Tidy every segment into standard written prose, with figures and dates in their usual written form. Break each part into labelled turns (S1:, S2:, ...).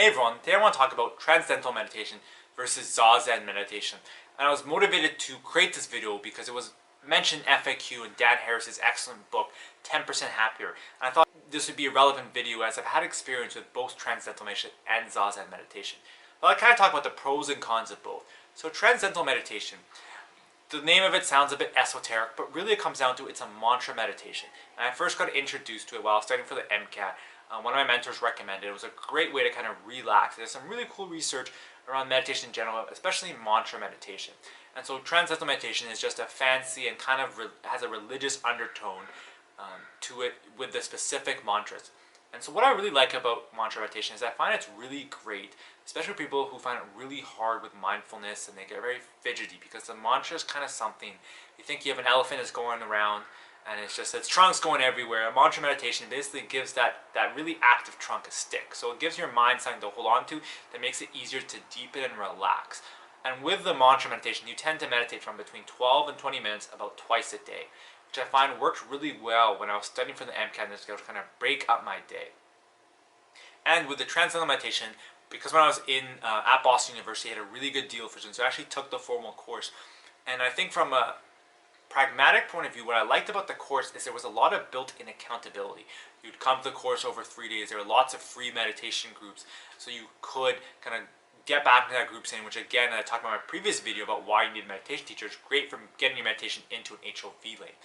S1: Hey everyone, today I want to talk about Transcendental Meditation versus Zazen Meditation. And I was motivated to create this video because it was mentioned in FAQ in Dan Harris's excellent book, 10% Happier. And I thought this would be a relevant video as I've had experience with both Transcendental Meditation and Zazen Meditation. But I kind of talk about the pros and cons of both. So Transcendental Meditation, the name of it sounds a bit esoteric, but really it comes down to it's a mantra meditation. And I first got introduced to it while I was studying for the MCAT. One of my mentors recommended it. It was a great way to kind of relax. There's some really cool research around meditation in general, especially mantra meditation. And so Transcendental Meditation is just a fancy and kind of has a religious undertone to it with the specific mantras. And so what I really like about mantra meditation is I find it's really great, especially for people who find it really hard with mindfulness and they get very fidgety, because the mantra is kind of something, you think you have an elephant that's going around and it's just its trunk's going everywhere. A mantra meditation basically gives that really active trunk a stick. So it gives your mind something to hold on to that makes it easier to deepen and relax. And with the mantra meditation, you tend to meditate from between 12 and 20 minutes about twice a day, which I find worked really well when I was studying for the MCAT and to kind of break up my day. And with the Transcendental Meditation, because when I was at Boston University, I had a really good deal for students, so I actually took the formal course. And I think from a pragmatic point of view, what I liked about the course is there was a lot of built-in accountability. You'd come to the course over 3 days. There were lots of free meditation groups, so you could kind of get back into that group setting, which again, I talked about in my previous video about why you need a meditation teacher. It's great for getting your meditation into an HOV lane.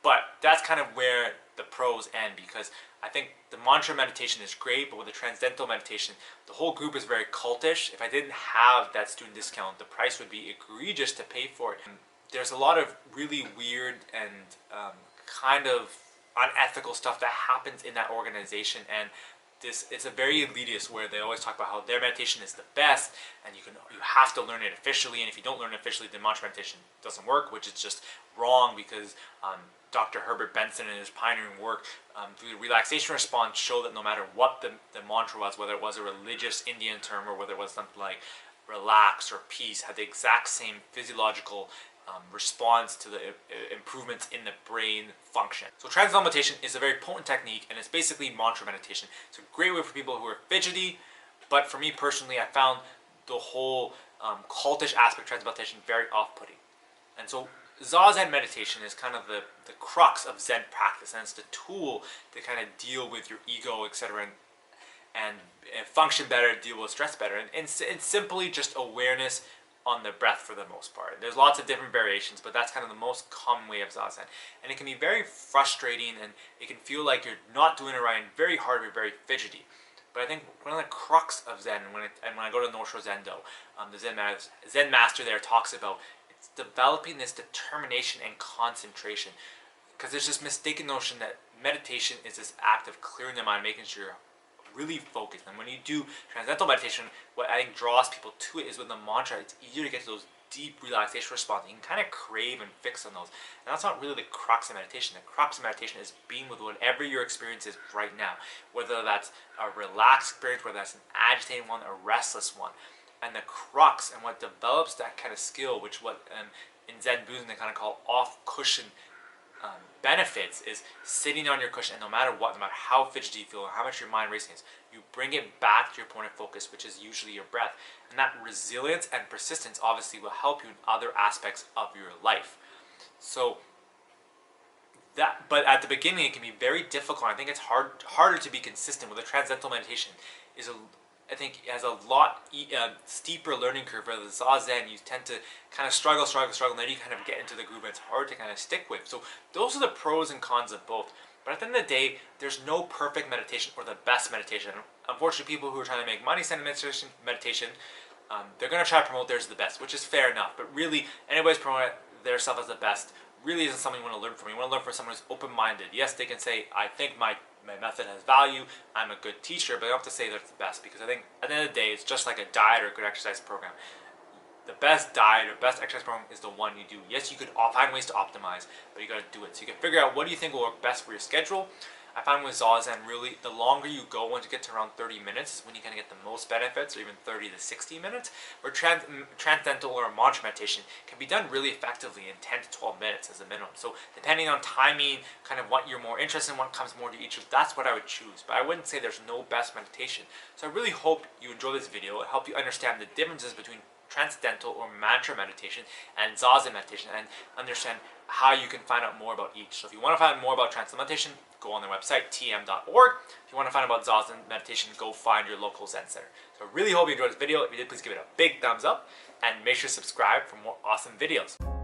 S1: But that's kind of where the pros end, because I think the mantra meditation is great, but with the Transcendental Meditation, the whole group is very cultish. If I didn't have that student discount, the price would be egregious to pay for it. And there's a lot of really weird and kind of unethical stuff that happens in that organization, and it's a very elitist, where they always talk about how their meditation is the best and you have to learn it officially, and if you don't learn it officially, then mantra meditation doesn't work, which is just wrong, because Dr. Herbert Benson and his pioneering work through the relaxation response showed that no matter what the mantra was, whether it was a religious Indian term or whether it was something like relax or peace, had the exact same physiological response to the improvements in the brain function. So Transcendental Meditation is a very potent technique, and it's basically mantra meditation. It's a great way for people who are fidgety, but for me personally, I found the whole cultish aspect of Transcendental Meditation very off-putting. And so Zazen meditation is kind of the crux of Zen practice, and it's the tool to kind of deal with your ego, etc., and function better, deal with stress better. And it's simply just awareness on the breath for the most part. There's lots of different variations, but that's kind of the most common way of Zazen. And it can be very frustrating, and it can feel like you're not doing it right and very hard, you're very fidgety. But I think one of the crux of Zen, when I go to Nosho Zendo, the Zen master there talks about it's developing this determination and concentration. Because there's this mistaken notion that meditation is this act of clearing the mind, making sure you're really focused. And when you do Transcendental Meditation, what I think draws people to it is with the mantra, it's easier to get to those deep relaxation responses. You can kind of crave and fix on those. And that's not really the crux of meditation. The crux of meditation is being with whatever your experience is right now. Whether that's a relaxed experience, whether that's an agitating one, a restless one. And the crux and what develops that kind of skill, which what in Zen Buddhism they kind of call off-cushion benefits, is sitting on your cushion, and no matter what, no matter how fidgety you feel or how much your mind racing is, you bring it back to your point of focus, which is usually your breath. And that resilience and persistence obviously will help you in other aspects of your life. So but at the beginning it can be very difficult. I think it's harder to be consistent with a Transcendental Meditation. I think it has a lot steeper learning curve. Where the Zazen, you tend to kind of struggle, and then you kind of get into the groove, and it's hard to kind of stick with. So those are the pros and cons of both. But at the end of the day, there's no perfect meditation or the best meditation. Unfortunately, people who are trying to make money selling meditation, they're going to try to promote theirs as the best, which is fair enough. But really, anybody's promoting their stuff as the best really isn't something you want to learn from. You want to learn from someone who's open-minded. Yes, they can say, I think my method has value, I'm a good teacher, but I don't have to say that's the best, because I think at the end of the day, it's just like a diet or a good exercise program. The best diet or best exercise program is the one you do. Yes, you could find ways to optimize, but you got to do it. So you can figure out what do you think will work best for your schedule. I find with Zazen, really, the longer you go, once you get to around 30 minutes, is when you kind of get the most benefits, or even 30 to 60 minutes, where transcendental or mantra meditation can be done really effectively in 10 to 12 minutes as a minimum. So depending on timing, kind of what you're more interested in, what comes more to each of, that's what I would choose. But I wouldn't say there's no best meditation. So I really hope you enjoy this video. It helped you understand the differences between transcendental or mantra meditation and Zazen meditation, and understand how you can find out more about each. So if you want to find out more about transcendental meditation, go on their website, tm.org. If you want to find out about Zazen meditation, go find your local Zen center. So I really hope you enjoyed this video. If you did, please give it a big thumbs up, and make sure to subscribe for more awesome videos.